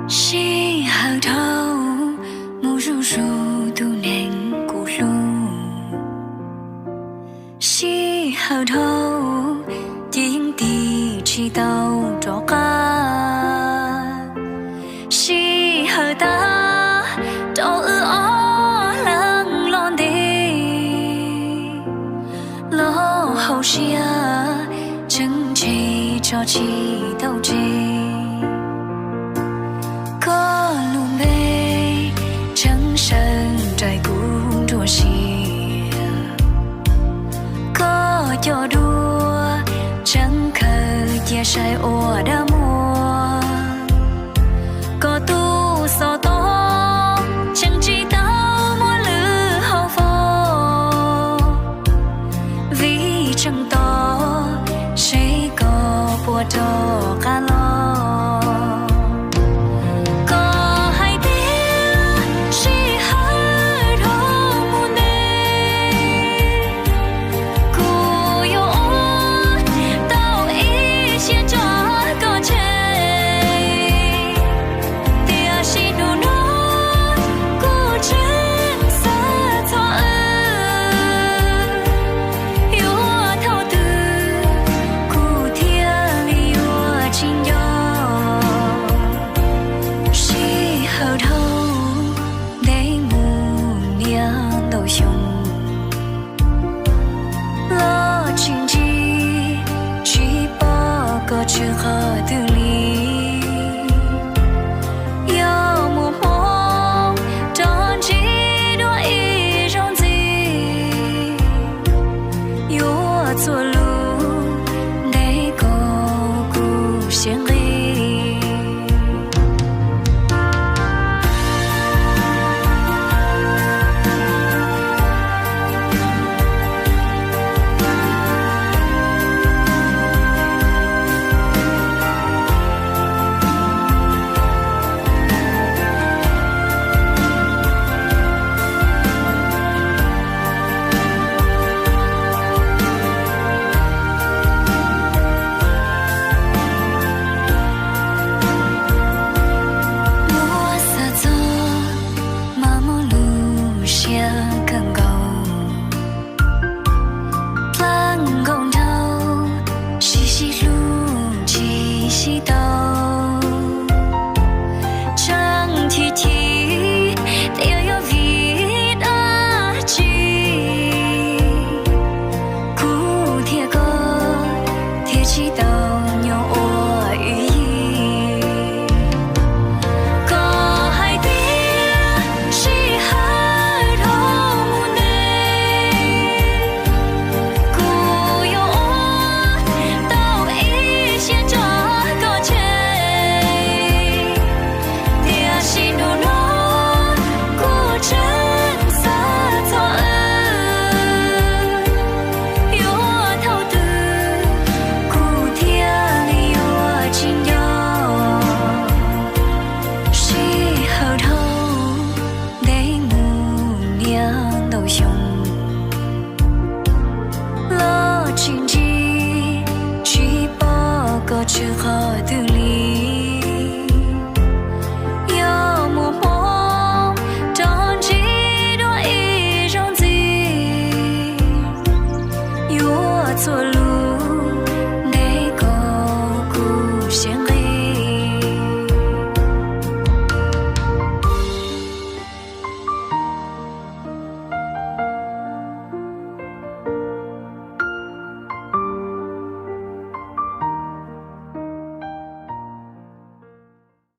She hờ thâu mù ru ru tu nền cụ lu. She hờ thâu tiếng tì chi tàu trọ ca. She hờ ta trọ ư ó lăng lon đi. Lo hậu xia chân chi cho chi tàu chi. Có luôn bê trắng sơn trời cũng đua xìa. Có cho đua trắng khờ chia sai ô đã mua. Có tu so to chẳng chỉ tao mua lư hậu phô. Vì chẳng to sẽ có bùa trò ca lo. Chưa khó tự lý yêu mùa mong tròn chỉ đôi ý rong gì yêu chua lu để có cụ xiên ri. Chưa khó tự lý yêu mùa mong tròn chỉ đôi ý rong gì yêu chua